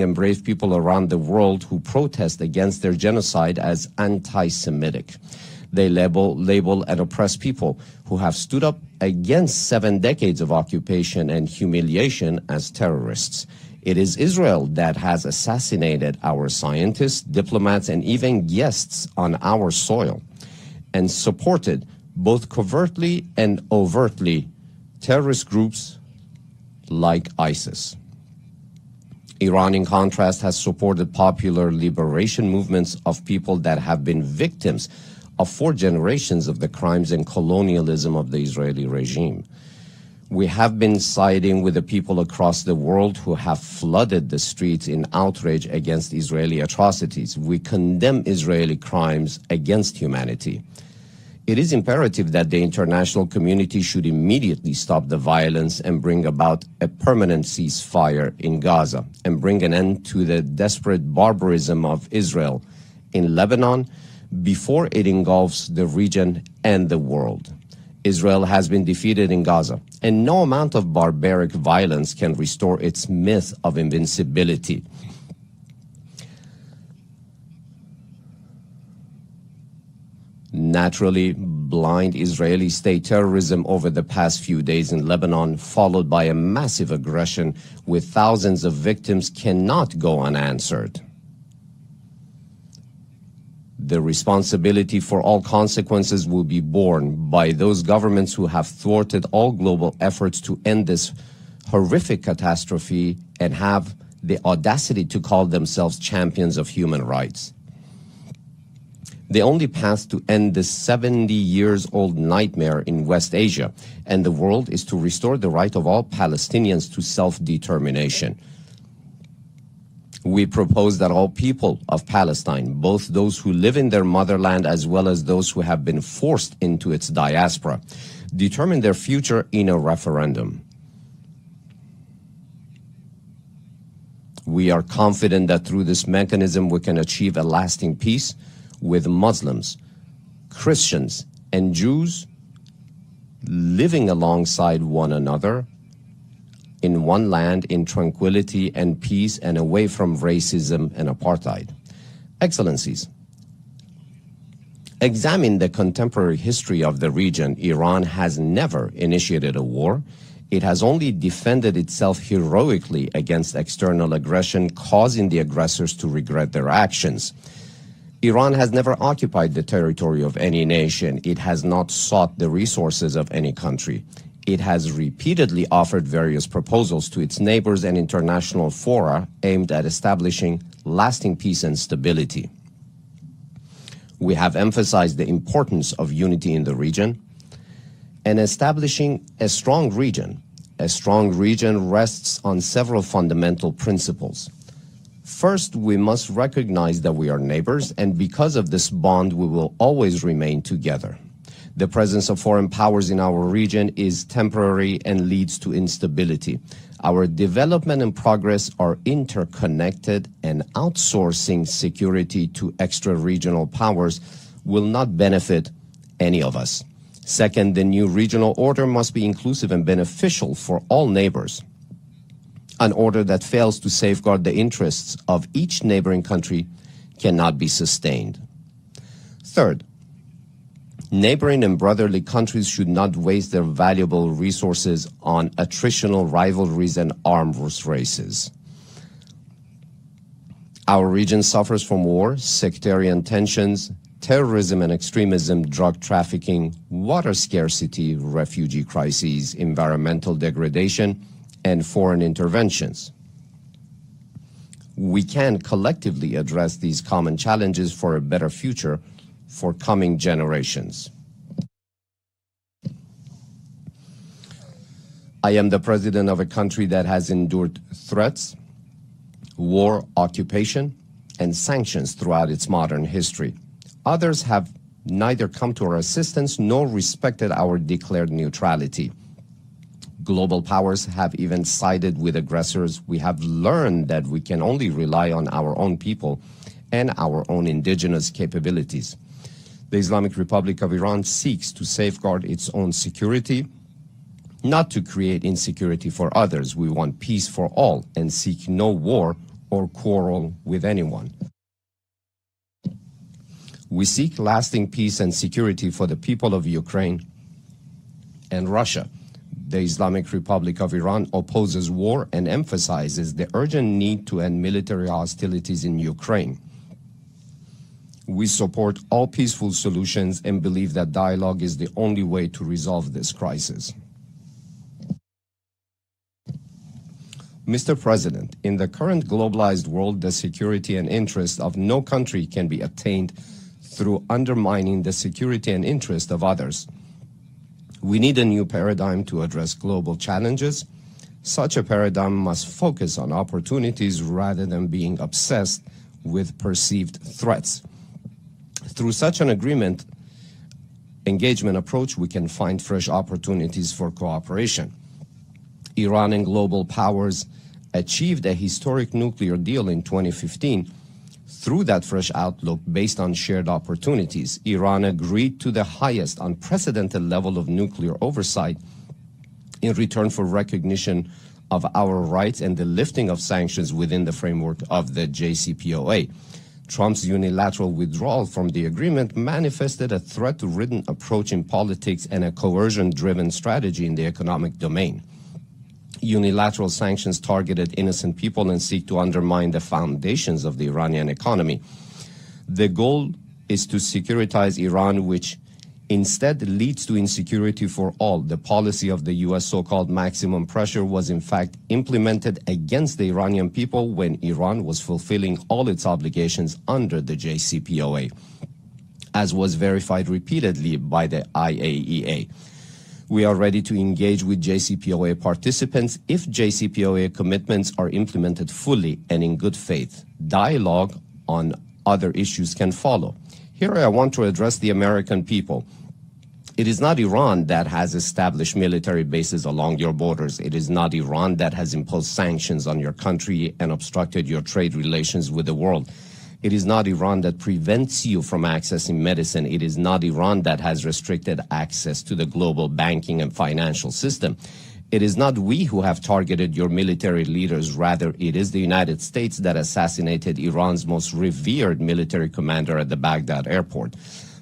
and brave people around the world who protest against their genocide as anti-Semitic. They label and oppress people who have stood up against 7 decades of occupation and humiliation as terrorists. It is Israel that has assassinated our scientists, diplomats, and even guests on our soil, and supported, both covertly and overtly, terrorist groups like ISIS. Iran, in contrast, has supported popular liberation movements of people that have been victims of 4 generations of the crimes and colonialism of the Israeli regime. We have been siding with the people across the world who have flooded the streets in outrage against Israeli atrocities. We condemn Israeli crimes against humanity. It is imperative that the international community should immediately stop the violence and bring about a permanent ceasefire in Gaza and bring an end to the desperate barbarism of Israel in Lebanon before it engulfs the region and the world. Israel has been defeated in Gaza, and no amount of barbaric violence can restore its myth of invincibility. Naturally, blind Israeli state terrorism over the past few days in Lebanon, followed by a massive aggression with thousands of victims, cannot go unanswered. The responsibility for all consequences will be borne by those governments who have thwarted all global efforts to end this horrific catastrophe and have the audacity to call themselves champions of human rights. The only path to end this 70-years-old nightmare in West Asia and the world is to restore the right of all Palestinians to self-determination. We propose that all people of Palestine, both those who live in their motherland as well as those who have been forced into its diaspora, determine their future in a referendum. We are confident that through this mechanism we can achieve a lasting peace with Muslims, Christians, and Jews living alongside one another in one land in tranquility and peace and away from racism and apartheid. Excellencies, examine the contemporary history of the region. Iran has never initiated a war. It has only defended itself heroically against external aggression, causing the aggressors to regret their actions. Iran has never occupied the territory of any nation. It has not sought the resources of any country. It has repeatedly offered various proposals to its neighbors and international fora aimed at establishing lasting peace and stability. We have emphasized the importance of unity in the region and establishing a strong region. A strong region rests on several fundamental principles. First, we must recognize that we are neighbors, and because of this bond, we will always remain together. The presence of foreign powers in our region is temporary and leads to instability. Our development and progress are interconnected, and outsourcing security to extra-regional powers will not benefit any of us. Second, the new regional order must be inclusive and beneficial for all neighbors. An order that fails to safeguard the interests of each neighboring country cannot be sustained. Third, neighboring and brotherly countries should not waste their valuable resources on attritional rivalries and arms races. Our region suffers from war, sectarian tensions, terrorism and extremism, drug trafficking, water scarcity, refugee crises, environmental degradation, and foreign interventions. We can collectively address these common challenges for a better future for coming generations. I am the president of a country that has endured threats, war, occupation, and sanctions throughout its modern history. Others have neither come to our assistance nor respected our declared neutrality. Global powers have even sided with aggressors. We have learned that we can only rely on our own people and our own indigenous capabilities. The Islamic Republic of Iran seeks to safeguard its own security, not to create insecurity for others. We want peace for all and seek no war or quarrel with anyone. We seek lasting peace and security for the people of Ukraine and Russia. The Islamic Republic of Iran opposes war and emphasizes the urgent need to end military hostilities in Ukraine. We support all peaceful solutions and believe that dialogue is the only way to resolve this crisis. Mr. President, in the current globalized world, the security and interest of no country can be attained through undermining the security and interest of others. We need a new paradigm to address global challenges. Such a paradigm must focus on opportunities rather than being obsessed with perceived threats. Through such an engagement approach, we can find fresh opportunities for cooperation. Iran and global powers achieved a historic nuclear deal in 2015. Through that fresh outlook based on shared opportunities, Iran agreed to the highest unprecedented level of nuclear oversight in return for recognition of our rights and the lifting of sanctions within the framework of the JCPOA. Trump's unilateral withdrawal from the agreement manifested a threat-ridden approach in politics and a coercion-driven strategy in the economic domain. Unilateral sanctions targeted innocent people and seek to undermine the foundations of the Iranian economy. The goal is to securitize Iran, which instead leads to insecurity for all. The policy of the U.S. so-called maximum pressure was in fact implemented against the Iranian people when Iran was fulfilling all its obligations under the JCPOA, as was verified repeatedly by the IAEA. We are ready to engage with JCPOA participants if JCPOA commitments are implemented fully and in good faith. Dialogue on other issues can follow. Here I want to address the American people. It is not Iran that has established military bases along your borders. It is not Iran that has imposed sanctions on your country and obstructed your trade relations with the world. It is not Iran that prevents you from accessing medicine. It is not Iran that has restricted access to the global banking and financial system. It is not we who have targeted your military leaders. Rather, it is the United States that assassinated Iran's most revered military commander at the Baghdad airport.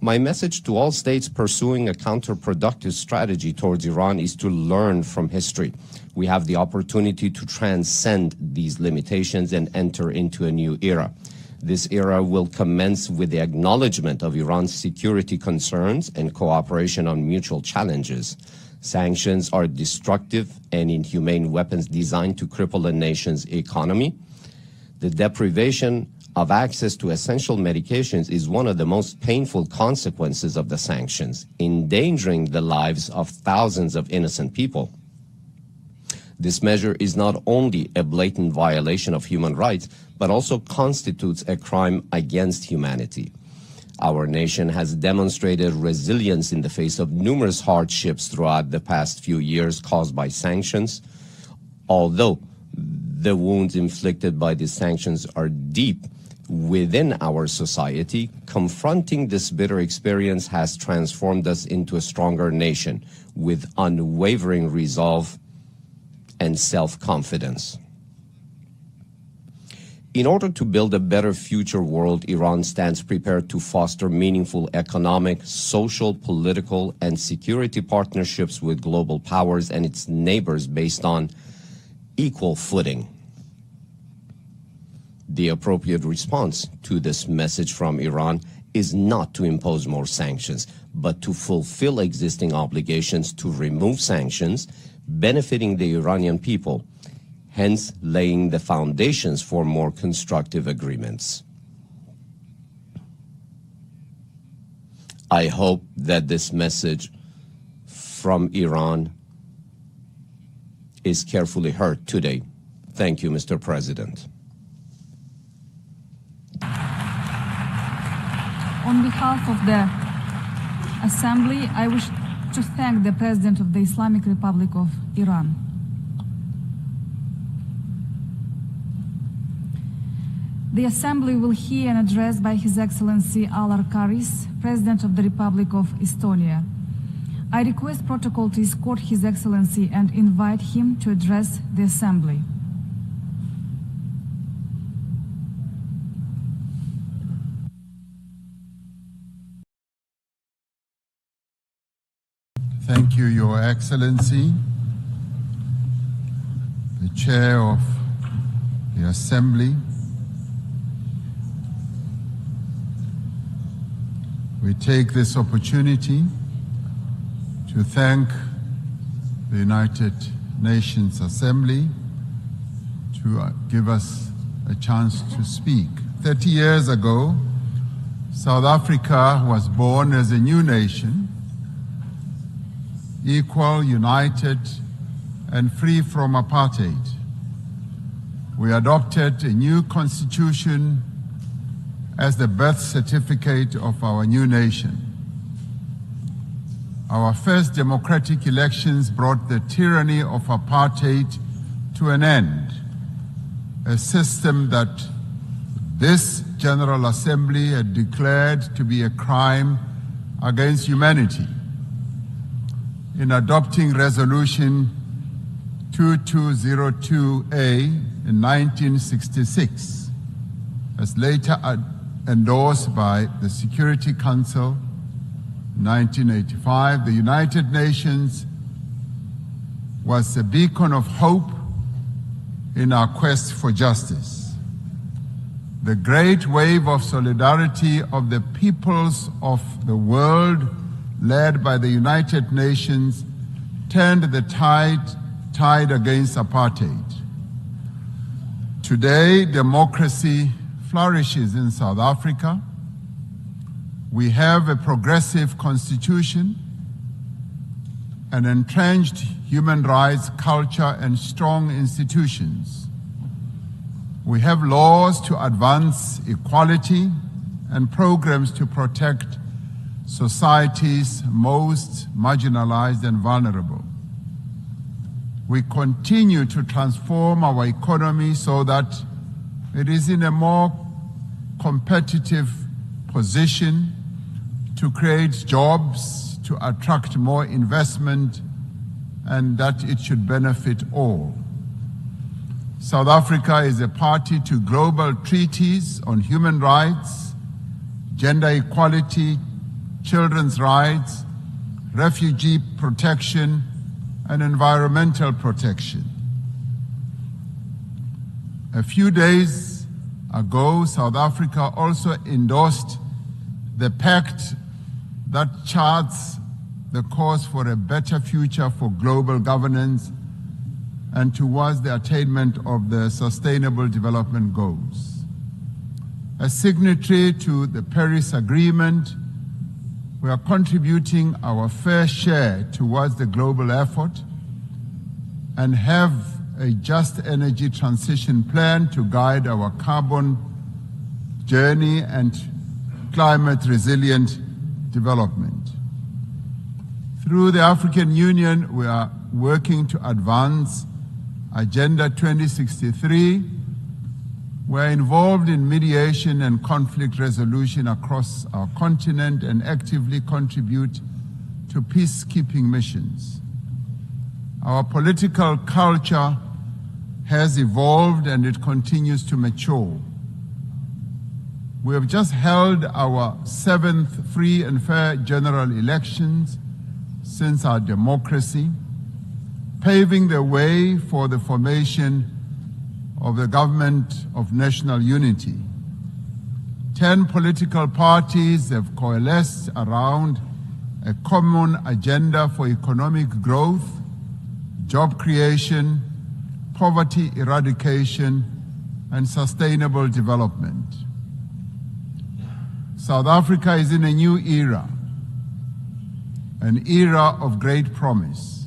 My message to all states pursuing a counterproductive strategy towards Iran is to learn from history. We have the opportunity to transcend these limitations and enter into a new era. This era will commence with the acknowledgement of Iran's security concerns and cooperation on mutual challenges. Sanctions are destructive and inhumane weapons designed to cripple a nation's economy. The deprivation of access to essential medications is one of the most painful consequences of the sanctions, endangering the lives of thousands of innocent people. This measure is not only a blatant violation of human rights, but also constitutes a crime against humanity. Our nation has demonstrated resilience in the face of numerous hardships throughout the past few years caused by sanctions. Although the wounds inflicted by these sanctions are deep within our society, confronting this bitter experience has transformed us into a stronger nation with unwavering resolve and self-confidence. In order to build a better future world, Iran stands prepared to foster meaningful economic, social, political, and security partnerships with global powers and its neighbors based on equal footing. The appropriate response to this message from Iran is not to impose more sanctions, but to fulfill existing obligations to remove sanctions, benefiting the Iranian people, hence laying the foundations for more constructive agreements. I hope that this message from Iran is carefully heard today. Thank you, Mr. President. On behalf of the Assembly, I wish to thank the President of the Islamic Republic of Iran. The Assembly will hear an address by His Excellency Alar Karis, President of the Republic of Estonia. I request protocol to escort His Excellency and invite him to address the Assembly. Thank you, Your Excellency, the Chair of the Assembly. We take this opportunity to thank the United Nations Assembly to give us a chance to speak. 30 years ago, South Africa was born as a new nation, equal, united, and free from apartheid. We adopted a new constitution as the birth certificate of our new nation. Our first democratic elections brought the tyranny of apartheid to an end, a system that this General Assembly had declared to be a crime against humanity. In adopting Resolution 2202A in 1966, as later endorsed by the Security Council in 1985, the United Nations was a beacon of hope in our quest for justice. The great wave of solidarity of the peoples of the world, led by the United Nations, turned the tide against apartheid. Today, democracy flourishes in South Africa. We have a progressive constitution, an entrenched human rights culture, and strong institutions. We have laws to advance equality and programs to protect society's most marginalized and vulnerable. We continue to transform our economy so that it is in a more competitive position to create jobs, to attract more investment, and that it should benefit all. South Africa is a party to global treaties on human rights, gender equality, children's rights, refugee protection, and environmental protection. A few days ago, South Africa also endorsed the pact that charts the course for a better future for global governance and towards the attainment of the Sustainable Development Goals. As signatory to the Paris Agreement, we are contributing our fair share towards the global effort and have a just energy transition plan to guide our carbon journey and climate resilient development. Through the African Union, we are working to advance Agenda 2063. We're involved in mediation and conflict resolution across our continent and actively contribute to peacekeeping missions. Our political culture has evolved and it continues to mature. We have just held our 7th free and fair general elections since our democracy, paving the way for the formation of the Government of National Unity. 10 political parties have coalesced around a common agenda for economic growth, job creation, poverty eradication, and sustainable development. South Africa is in a new era, an era of great promise.